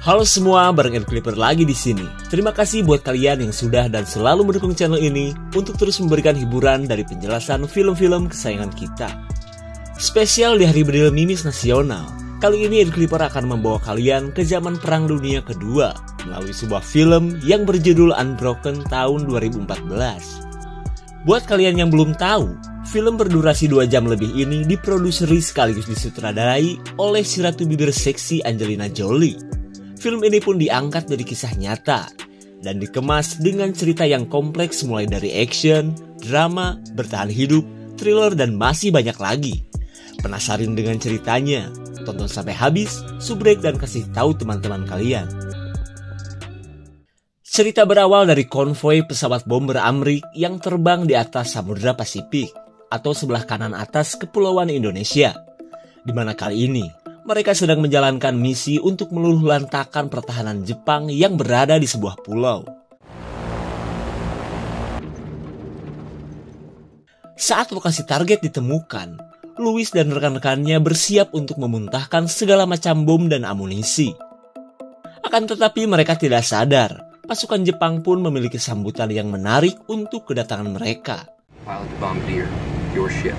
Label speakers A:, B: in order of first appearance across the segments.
A: Halo semua, bareng Ed Clipper lagi di sini. Terima kasih buat kalian yang sudah dan selalu mendukung channel ini untuk terus memberikan hiburan dari penjelasan film-film kesayangan kita. Spesial di Hari Beril Mimis Nasional, kali ini Ed Clipper akan membawa kalian ke zaman Perang Dunia Kedua melalui sebuah film yang berjudul Unbroken tahun 2014. Buat kalian yang belum tahu, film berdurasi 2 jam lebih ini diproduseri sekaligus disutradarai oleh si ratu bibir seksi Angelina Jolie. Film ini pun diangkat dari kisah nyata dan dikemas dengan cerita yang kompleks mulai dari action, drama, bertahan hidup, thriller, dan masih banyak lagi. Penasaran dengan ceritanya? Tonton sampai habis, subrek dan kasih tahu teman-teman kalian. Cerita berawal dari konvoi pesawat bomber Amrik yang terbang di atas Samudra Pasifik atau sebelah kanan atas Kepulauan Indonesia, di mana kali ini mereka sedang menjalankan misi untuk meluluhlantakkan pertahanan Jepang yang berada di sebuah pulau. Saat lokasi target ditemukan, Louis dan rekan-rekannya bersiap untuk memuntahkan segala macam bom dan amunisi. Akan tetapi mereka tidak sadar, pasukan Jepang pun memiliki sambutan yang menarik untuk kedatangan mereka.
B: Pilot Bombardier, your ship.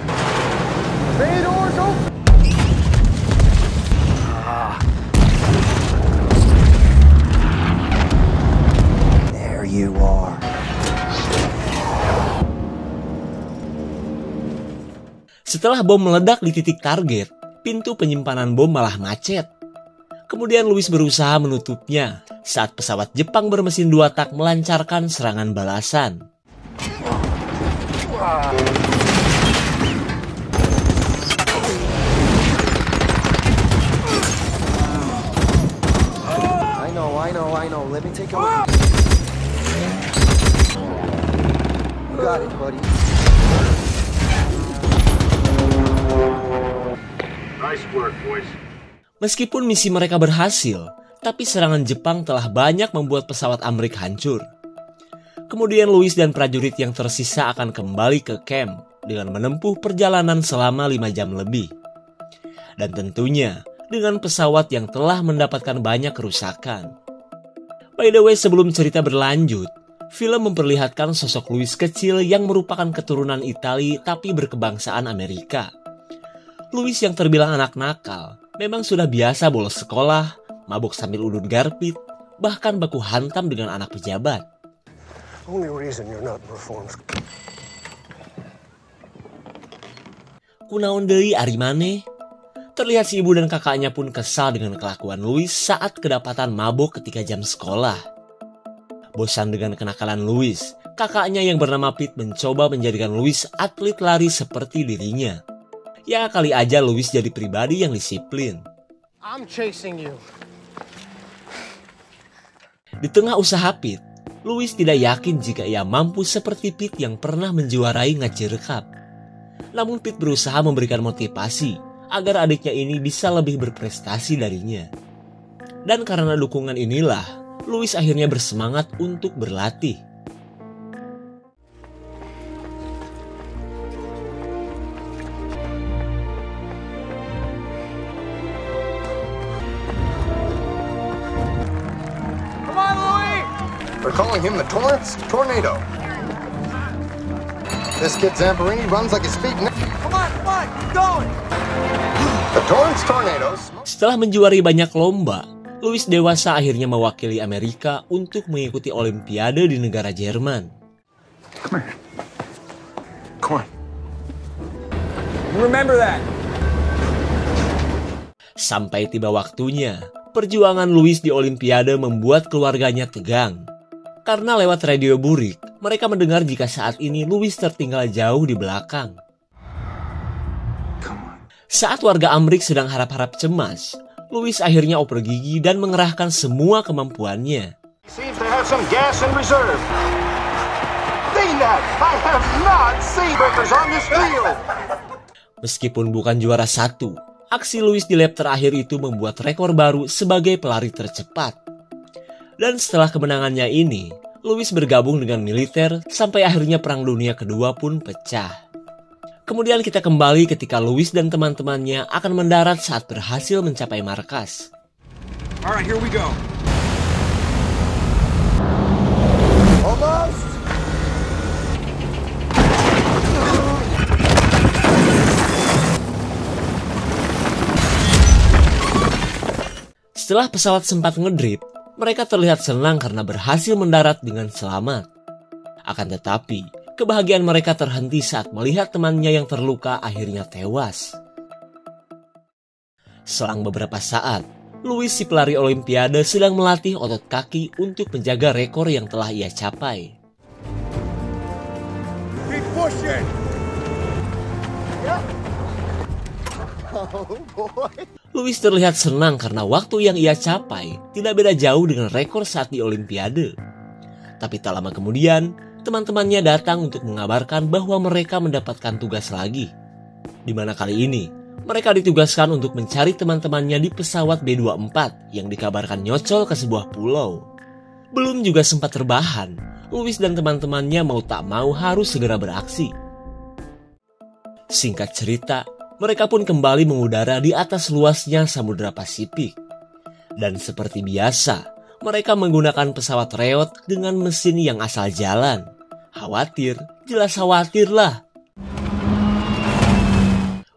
C: There you are.
A: Setelah bom meledak di titik target, pintu penyimpanan bom malah macet. Kemudian Louis berusaha menutupnya saat pesawat Jepang bermesin 2 tak melancarkan serangan balasan.
C: I know. Let me take a look. You got it, buddy.
B: Nice work, boys.
A: Meskipun misi mereka berhasil, tapi serangan Jepang telah banyak membuat pesawat Amrik hancur. Kemudian Louis dan prajurit yang tersisa akan kembali ke camp dengan menempuh perjalanan selama 5 jam lebih. Dan tentunya dengan pesawat yang telah mendapatkan banyak kerusakan. By the way, sebelum cerita berlanjut, film memperlihatkan sosok Louis kecil yang merupakan keturunan Italia tapi berkebangsaan Amerika. Louis yang terbilang anak nakal, memang sudah biasa bolos sekolah, mabuk sambil udun garpit, bahkan baku hantam dengan anak pejabat.
D: Only reason you're not reformed.
A: Kunaon deui ari maneh? Terlihat si ibu dan kakaknya pun kesal dengan kelakuan Louis saat kedapatan mabuk ketika jam sekolah. Bosan dengan kenakalan Louis, kakaknya yang bernama Pete mencoba menjadikan Louis atlet lari seperti dirinya. Ya kali aja Louis jadi pribadi yang disiplin.
D: I'm chasing you.
A: Di tengah usaha Pete, Louis tidak yakin jika ia mampu seperti Pete yang pernah menjuarai Ngacir Cup. Namun Pete berusaha memberikan motivasi agar adiknya ini bisa lebih berprestasi darinya. Dan karena dukungan inilah, Louis akhirnya bersemangat untuk berlatih.
D: Come on, Louis!
E: They're calling him the Tornado. This kid Zamperini runs like a speeding.
D: Come on, keep going!
E: The Torrance Tornadoes.
A: Setelah menjuari banyak lomba, Louis dewasa akhirnya mewakili Amerika untuk mengikuti Olimpiade di negara Jerman.
E: Come here. Come on.
D: Remember that.
A: Sampai tiba waktunya, perjuangan Louis di Olimpiade membuat keluarganya tegang. Karena lewat radio burik, mereka mendengar jika saat ini Louis tertinggal jauh di belakang. Saat warga Amrik sedang harap-harap cemas, Louis akhirnya oper gigi dan mengerahkan semua kemampuannya.
E: Seems to have some gas in reserve. DNAT, I have not seen breakers on this field.
A: Meskipun bukan juara 1, aksi Louis di lap terakhir itu membuat rekor baru sebagai pelari tercepat. Dan setelah kemenangannya ini, Louis bergabung dengan militer sampai akhirnya Perang Dunia Kedua pun pecah. Kemudian kita kembali ketika Louis dan teman-temannya akan mendarat saat berhasil mencapai markas.
B: All right, here we go.
C: Almost!
A: Setelah pesawat sempat ngedrip, mereka terlihat senang karena berhasil mendarat dengan selamat. Akan tetapi, kebahagiaan mereka terhenti saat melihat temannya yang terluka akhirnya tewas. Selang beberapa saat, Louis si pelari Olimpiade sedang melatih otot kaki untuk menjaga rekor yang telah ia capai.
E: Keep pushing!
C: Oh boy.
A: Louis terlihat senang karena waktu yang ia capai tidak beda jauh dengan rekor saat di Olimpiade. Tapi tak lama kemudian, teman-temannya datang untuk mengabarkan bahwa mereka mendapatkan tugas lagi. Di mana kali ini, mereka ditugaskan untuk mencari teman-temannya di pesawat B-24 yang dikabarkan nyocol ke sebuah pulau. Belum juga sempat terbahan, Louis dan teman-temannya mau tak mau harus segera beraksi. Singkat cerita, mereka pun kembali mengudara di atas luasnya Samudra Pasifik. Dan seperti biasa, mereka menggunakan pesawat reot dengan mesin yang asal jalan. Khawatir, jelas khawatir lah.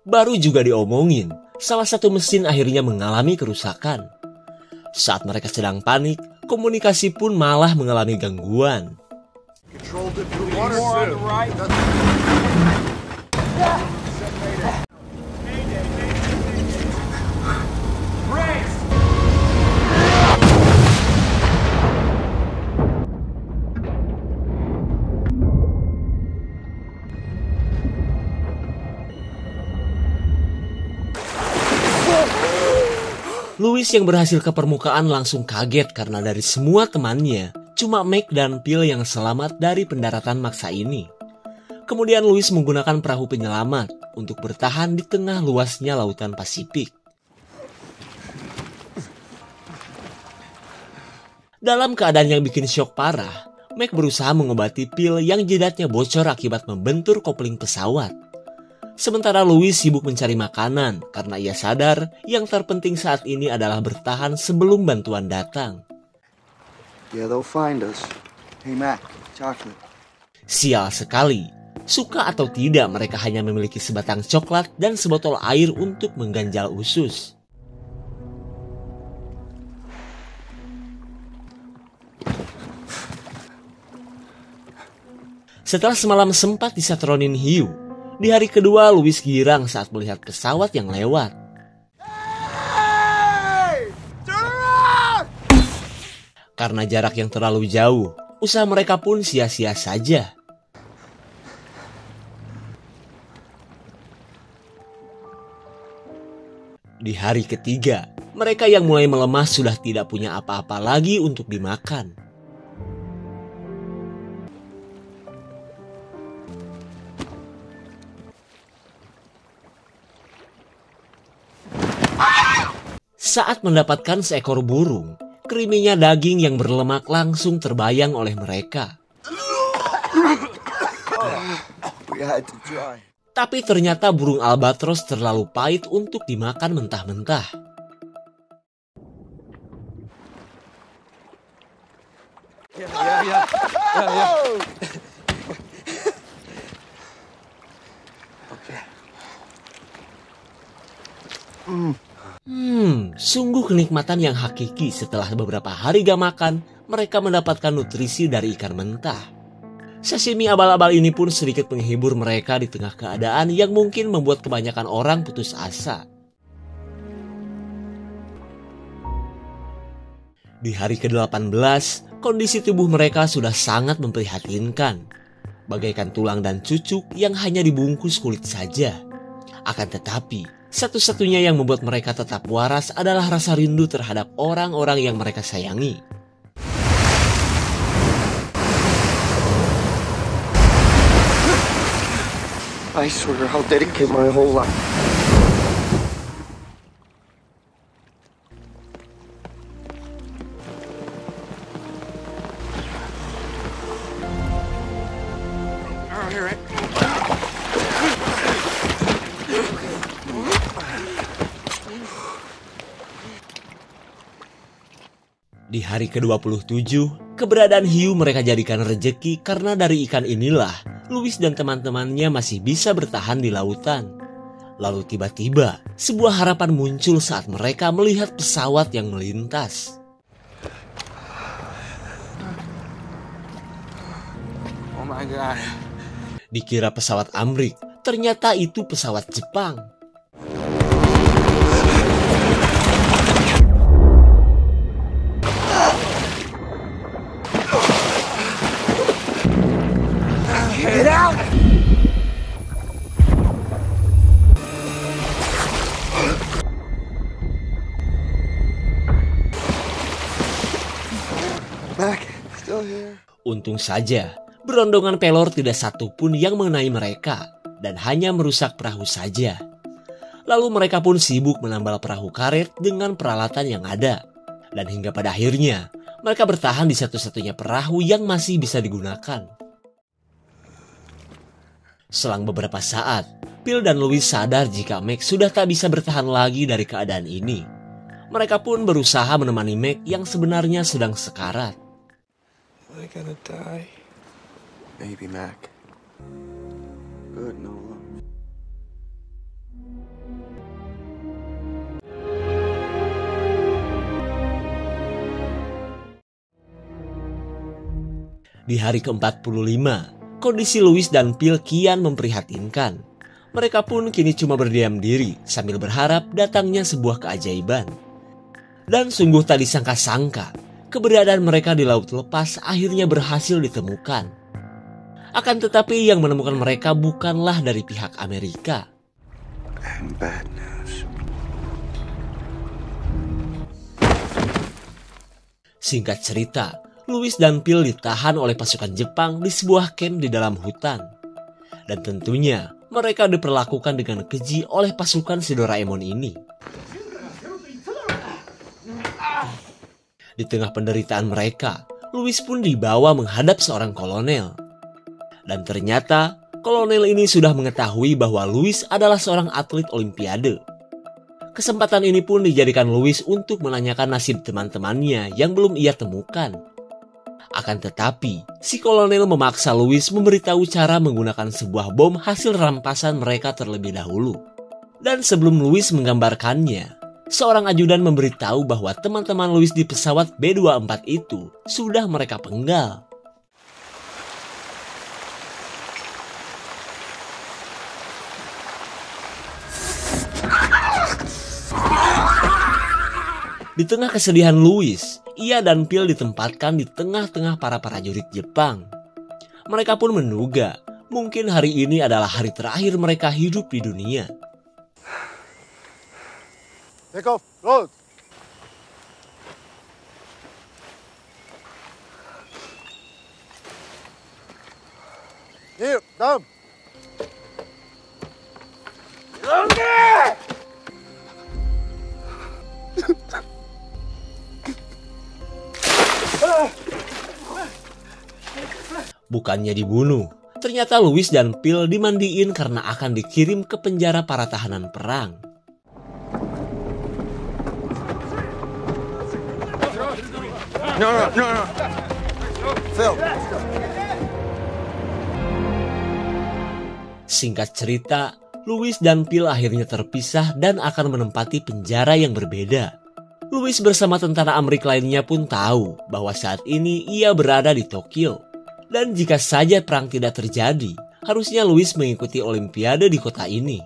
A: Baru juga diomongin, salah satu mesin akhirnya mengalami kerusakan. Saat mereka sedang panik, komunikasi pun malah mengalami gangguan. Louis yang berhasil ke permukaan langsung kaget karena dari semua temannya, cuma Meg dan Phil yang selamat dari pendaratan maksa ini. Kemudian Louis menggunakan perahu penyelamat untuk bertahan di tengah luasnya lautan Pasifik. Dalam keadaan yang bikin syok parah, Meg berusaha mengobati Phil yang jidatnya bocor akibat membentur kopling pesawat. Sementara Louis sibuk mencari makanan karena ia sadar yang terpenting saat ini adalah bertahan sebelum bantuan datang.
C: Yeah, they'll find us. Hey, Mac, chocolate.
A: Sial sekali, suka atau tidak mereka hanya memiliki sebatang coklat dan sebotol air untuk mengganjal usus. Setelah semalam sempat disatronin hiu, di hari kedua Louis girang saat melihat pesawat yang lewat. Karena jarak yang terlalu jauh, usaha mereka pun sia-sia saja. Di hari ketiga, mereka yang mulai melemah sudah tidak punya apa-apa lagi untuk dimakan. Saat mendapatkan seekor burung, creamy-nya daging yang berlemak langsung terbayang oleh mereka.
C: We had to try.
A: Tapi ternyata burung albatros terlalu pahit untuk dimakan mentah-mentah. Sungguh kenikmatan yang hakiki setelah beberapa hari gak makan, mereka mendapatkan nutrisi dari ikan mentah. Sashimi abal-abal ini pun sedikit menghibur mereka di tengah keadaan yang mungkin membuat kebanyakan orang putus asa. Di hari ke-18, kondisi tubuh mereka sudah sangat memprihatinkan. Bagaikan tulang dan cucuk yang hanya dibungkus kulit saja. Akan tetapi, satu-satunya yang membuat mereka tetap waras adalah rasa rindu terhadap orang-orang yang mereka sayangi.
C: I swear I'll dedicate my whole life.
A: Di hari ke-27, Keberadaan hiu mereka jadikan rejeki karena dari ikan inilah Louis dan teman-temannya masih bisa bertahan di lautan. Lalu tiba-tiba sebuah harapan muncul saat mereka melihat pesawat yang melintas.
C: Oh my God.
A: Dikira pesawat Amrik, ternyata itu pesawat Jepang.
D: Get out!
C: Mac, still here.
A: Untung saja, berondongan pelor tidak satu pun yang mengenai mereka dan hanya merusak perahu saja. Lalu mereka pun sibuk menambal perahu karet dengan peralatan yang ada. Dan hingga pada akhirnya, mereka bertahan di satu-satunya perahu yang masih bisa digunakan. Selang beberapa saat, Phil dan Louis sadar jika Mac sudah tak bisa bertahan lagi dari keadaan ini. Mereka pun berusaha menemani Mac yang sebenarnya sedang sekarat.
C: Am I gonna die? Maybe, Mac. Good, Noah.
A: Di hari ke-45, kondisi Louis dan Phil kian memprihatinkan. Mereka pun kini cuma berdiam diri sambil berharap datangnya sebuah keajaiban. Dan sungguh tak disangka-sangka, keberadaan mereka di laut lepas akhirnya berhasil ditemukan. Akan tetapi yang menemukan mereka bukanlah dari pihak Amerika.
C: And bad news.
A: Singkat cerita, Louis dan Phil ditahan oleh pasukan Jepang di sebuah camp di dalam hutan. Dan tentunya mereka diperlakukan dengan keji oleh pasukan si Doraemon ini. Di tengah penderitaan mereka, Louis pun dibawa menghadap seorang kolonel. Dan ternyata kolonel ini sudah mengetahui bahwa Louis adalah seorang atlet olimpiade. Kesempatan ini pun dijadikan Louis untuk menanyakan nasib teman-temannya yang belum ia temukan. Akan tetapi, si kolonel memaksa Louis memberitahu cara menggunakan sebuah bom hasil rampasan mereka terlebih dahulu. Dan sebelum Louis menggambarkannya, seorang ajudan memberitahu bahwa teman-teman Louis di pesawat B-24 itu sudah mereka penggal. Di tengah kesedihan Louis, ia dan Phil ditempatkan di tengah-tengah para prajurit Jepang. Mereka pun menduga mungkin hari ini adalah hari terakhir mereka hidup di dunia.
D: Take off, load. Here, down.
A: Bukannya dibunuh, ternyata Louis dan Phil dimandiin karena akan dikirim ke penjara para tahanan perang.
E: No. Phil.
A: Singkat cerita, Louis dan Phil akhirnya terpisah dan akan menempati penjara yang berbeda. Louis bersama tentara Amerika lainnya pun tahu bahwa saat ini ia berada di Tokyo. Dan jika saja perang tidak terjadi, harusnya Louis mengikuti Olimpiade di kota ini.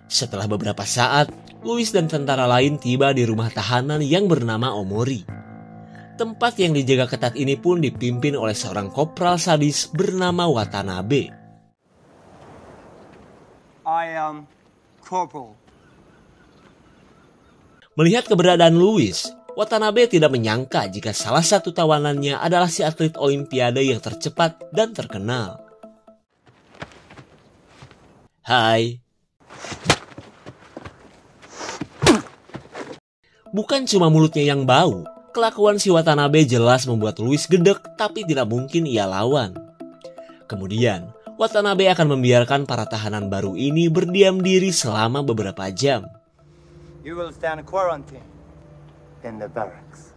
A: Setelah beberapa saat, Louis dan tentara lain tiba di rumah tahanan yang bernama Omori. Tempat yang dijaga ketat ini pun dipimpin oleh seorang kopral sadis bernama Watanabe.
F: I am Corporal.
A: Melihat keberadaan Louis, Watanabe tidak menyangka jika salah satu tawanannya adalah si atlet olimpiade yang tercepat dan terkenal. Hai. Bukan cuma mulutnya yang bau, kelakuan si Watanabe jelas membuat Louis gedek tapi tidak mungkin ia lawan. Kemudian, Watanabe akan membiarkan para tahanan baru ini berdiam diri selama beberapa jam.
F: You will stand quarantine.
D: in the barracks.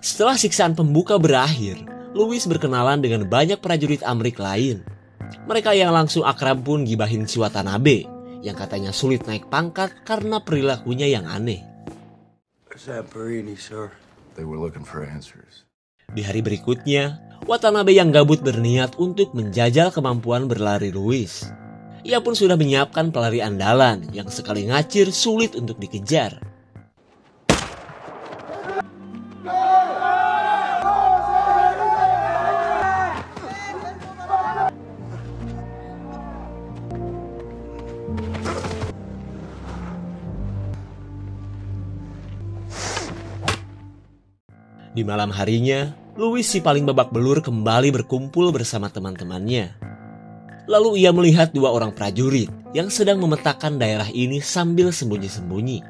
A: Setelah siksaan pembuka berakhir, Louis berkenalan dengan banyak prajurit Amerika lain. Mereka yang langsung akrab pun gibahin si Watanabe, yang katanya sulit naik pangkat karena perilakunya yang aneh.
E: Zamperini, sir.
B: They were looking for answers.
A: Di hari berikutnya, Watanabe yang gabut berniat untuk menjajal kemampuan berlari Louis. Ia pun sudah menyiapkan pelari andalan yang sekali ngacir sulit untuk dikejar. Di malam harinya, Louis si paling babak belur kembali berkumpul bersama teman-temannya. Lalu ia melihat dua orang prajurit yang sedang memetakan daerah ini sambil sembunyi-sembunyi.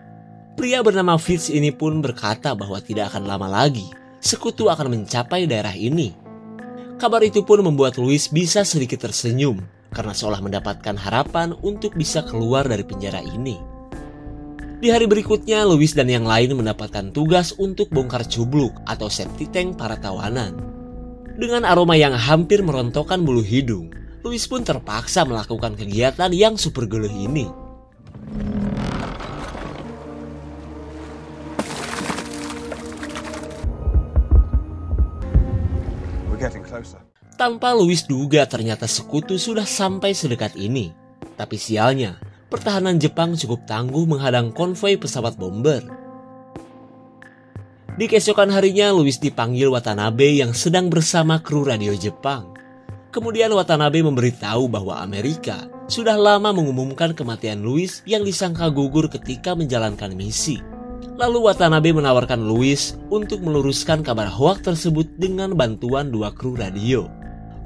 A: Pria bernama Fitz ini pun berkata bahwa tidak akan lama lagi sekutu akan mencapai daerah ini. Kabar itu pun membuat Louis bisa sedikit tersenyum karena seolah mendapatkan harapan untuk bisa keluar dari penjara ini. Di hari berikutnya, Louis dan yang lain mendapatkan tugas untuk bongkar cubluk atau septic tank para tawanan. Dengan aroma yang hampir merontokkan bulu hidung, Louis pun terpaksa melakukan kegiatan yang super geluh ini.
D: We're getting closer.
A: Tanpa Louis duga ternyata sekutu sudah sampai sedekat ini. Tapi sialnya, pertahanan Jepang cukup tangguh menghadang konvoi pesawat bomber. Di keesokan harinya, Louis dipanggil Watanabe yang sedang bersama kru radio Jepang. Kemudian Watanabe memberitahu bahwa Amerika sudah lama mengumumkan kematian Louis yang disangka gugur ketika menjalankan misi. Lalu Watanabe menawarkan Louis untuk meluruskan kabar hoak tersebut dengan bantuan dua kru radio.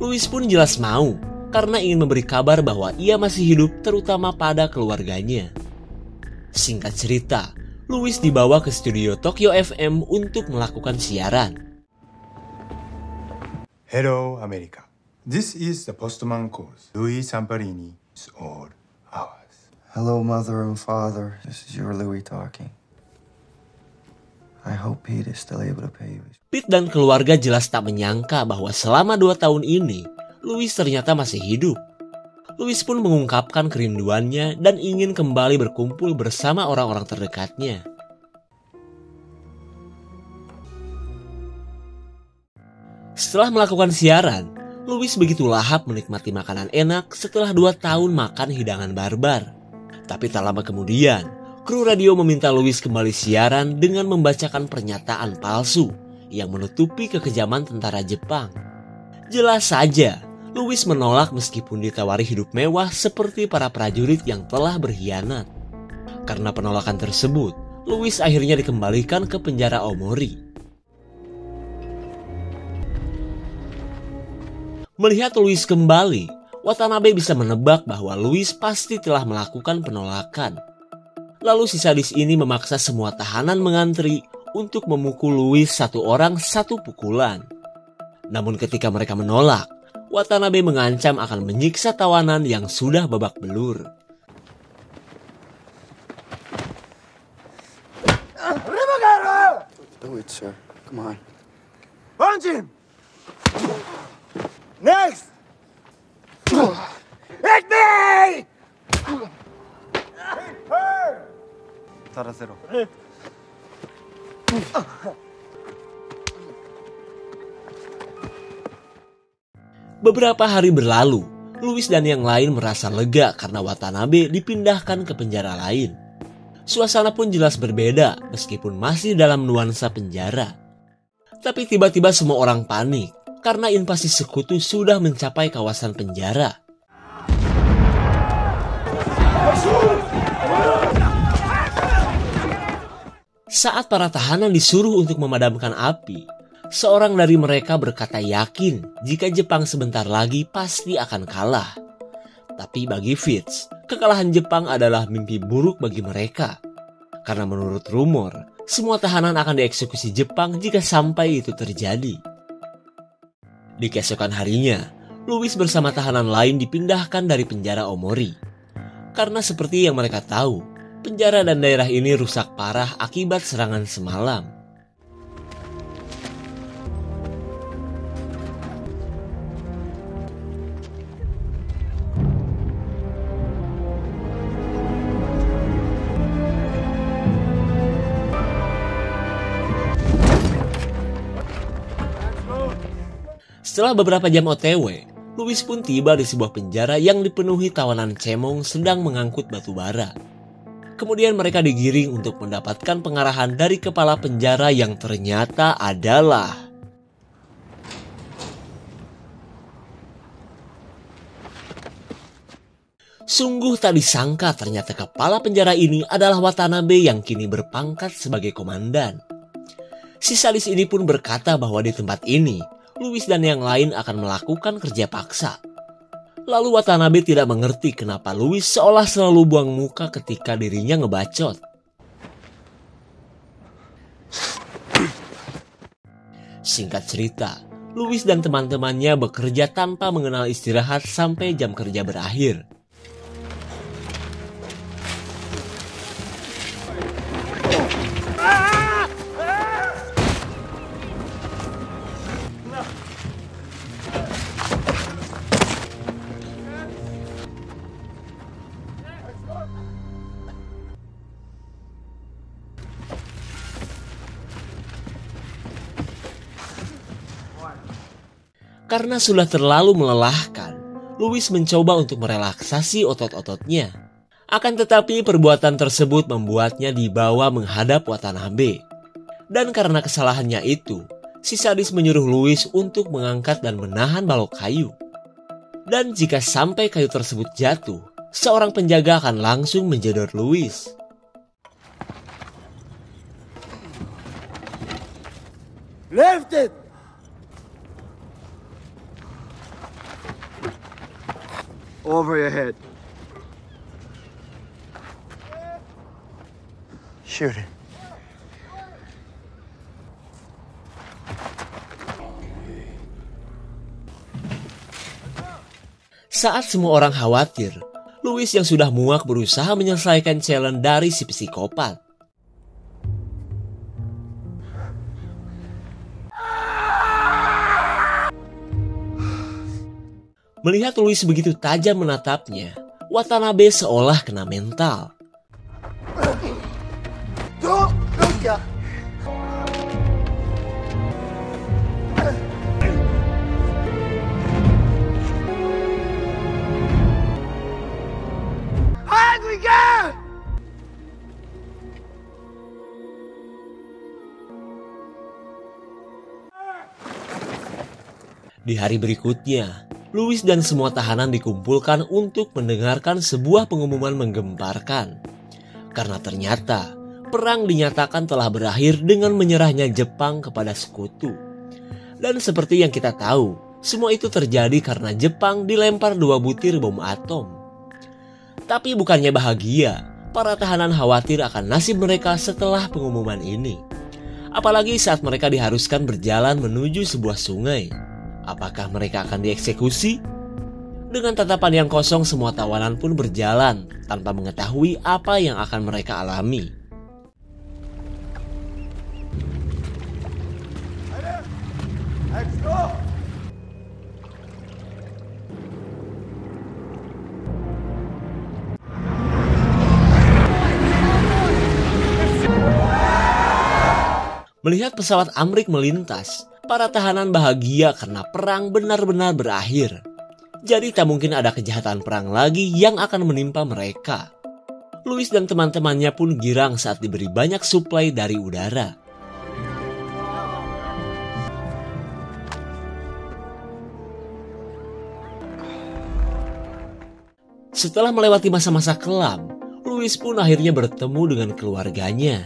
A: Louis pun jelas mau, karena ingin memberi kabar bahwa ia masih hidup terutama pada keluarganya. Singkat cerita, Louis dibawa ke studio Tokyo FM untuk melakukan siaran.
G: Hello, America. This is the postman calls. Louis Zamperini is all ours.
C: Hello, Mother and Father. This is your Louis talking. I hope Pete is still able to pay you.
A: Pete dan keluarga jelas tak menyangka bahwa selama 2 tahun ini, Louis ternyata masih hidup. Louis pun mengungkapkan kerinduannya dan ingin kembali berkumpul bersama orang-orang terdekatnya. Setelah melakukan siaran, Louis begitu lahap menikmati makanan enak setelah 2 tahun makan hidangan barbar. Tapi tak lama kemudian, kru radio meminta Louis kembali siaran dengan membacakan pernyataan palsu yang menutupi kekejaman tentara Jepang. Jelas saja, Louis menolak meskipun ditawari hidup mewah seperti para prajurit yang telah berkhianat. Karena penolakan tersebut, Louis akhirnya dikembalikan ke penjara Omori. Melihat Louis kembali, Watanabe bisa menebak bahwa Louis pasti telah melakukan penolakan. Lalu si sadis ini memaksa semua tahanan mengantri untuk memukul Louis 1 orang 1 pukulan. Namun ketika mereka menolak, Watanabe mengancam akan menyiksa tawanan yang sudah babak belur.
C: Do it, sir. Come on.
D: Punch him! Next! Hit me! Tarasero.
A: Beberapa hari berlalu, Louis dan yang lain merasa lega karena Watanabe dipindahkan ke penjara lain. Suasana pun jelas berbeda meskipun masih dalam nuansa penjara. Tapi tiba-tiba semua orang panik karena invasi sekutu sudah mencapai kawasan penjara. Saat para tahanan disuruh untuk memadamkan api, seorang dari mereka berkata yakin jika Jepang sebentar lagi pasti akan kalah. Tapi bagi Fitz, kekalahan Jepang adalah mimpi buruk bagi mereka. Karena menurut rumor, semua tahanan akan dieksekusi Jepang jika sampai itu terjadi. Di keesokan harinya, Louis bersama tahanan lain dipindahkan dari penjara Omori. Karena seperti yang mereka tahu, penjara dan daerah ini rusak parah akibat serangan semalam. Setelah beberapa jam OTW, Louis pun tiba di sebuah penjara yang dipenuhi tawanan cemong sedang mengangkut batu bara. Kemudian mereka digiring untuk mendapatkan pengarahan dari kepala penjara yang ternyata adalah sungguh tak disangka ternyata kepala penjara ini adalah Watanabe yang kini berpangkat sebagai komandan. Si sadis ini pun berkata bahwa di tempat ini, Louis dan yang lain akan melakukan kerja paksa. Lalu Watanabe tidak mengerti kenapa Louis seolah selalu buang muka ketika dirinya ngebacot. Singkat cerita, Louis dan teman-temannya bekerja tanpa mengenal istirahat sampai jam kerja berakhir. Karena sudah terlalu melelahkan, Louis mencoba untuk merelaksasi otot-ototnya. Akan tetapi perbuatan tersebut membuatnya dibawa menghadap Watanabe. Dan karena kesalahannya itu, si sadis menyuruh Louis untuk mengangkat dan menahan balok kayu. Dan jika sampai kayu tersebut jatuh, seorang penjaga akan langsung menjedor Louis.
D: Lift it! Over your head.
C: Shoot it.
A: Saat semua orang khawatir, Louis yang sudah muak berusaha menyelesaikan challenge dari si psikopat. Melihat Louis begitu tajam menatapnya, Watanabe seolah kena mental. Di hari berikutnya, Louis dan semua tahanan dikumpulkan untuk mendengarkan sebuah pengumuman menggemparkan. Karena ternyata, perang dinyatakan telah berakhir dengan menyerahnya Jepang kepada sekutu. Dan seperti yang kita tahu, semua itu terjadi karena Jepang dilempar 2 butir bom atom. Tapi bukannya bahagia, para tahanan khawatir akan nasib mereka setelah pengumuman ini. Apalagi saat mereka diharuskan berjalan menuju sebuah sungai. Apakah mereka akan dieksekusi? Dengan tatapan yang kosong, semua tawanan pun berjalan tanpa mengetahui apa yang akan mereka alami. Melihat pesawat Amrik melintas, para tahanan bahagia karena perang benar-benar berakhir. Jadi tak mungkin ada kejahatan perang lagi yang akan menimpa mereka. Louis dan teman-temannya pun girang saat diberi banyak suplai dari udara. Setelah melewati masa-masa kelam, Louis pun akhirnya bertemu dengan keluarganya.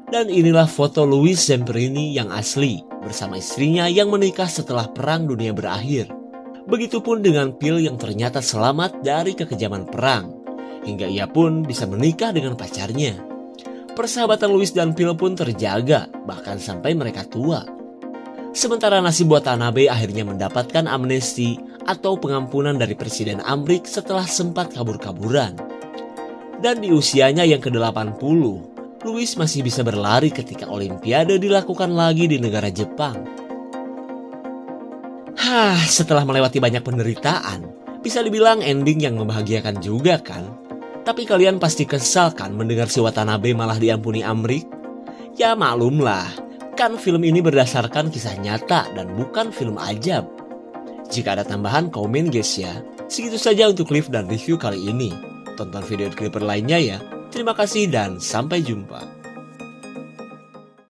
A: Dan inilah foto Louis Zamperini yang asli bersama istrinya yang menikah setelah Perang Dunia berakhir. Begitupun dengan Phil yang ternyata selamat dari kekejaman perang, hingga ia pun bisa menikah dengan pacarnya. Persahabatan Louis dan Phil pun terjaga bahkan sampai mereka tua. Sementara nasib Watanabe akhirnya mendapatkan amnesti atau pengampunan dari Presiden Amrik setelah sempat kabur-kaburan. Dan di usianya yang ke-80, Louis masih bisa berlari ketika Olimpiade dilakukan lagi di negara Jepang. Setelah melewati banyak penderitaan, bisa dibilang ending yang membahagiakan juga kan? Tapi kalian pasti kesal kan mendengar si Watanabe malah diampuni Amrik? Ya maklumlah, kan film ini berdasarkan kisah nyata dan bukan film ajab. Jika ada tambahan, komen guys ya. Segitu saja untuk Cliff dan review kali ini. Tonton video Clipper lainnya ya. Terima kasih dan sampai jumpa.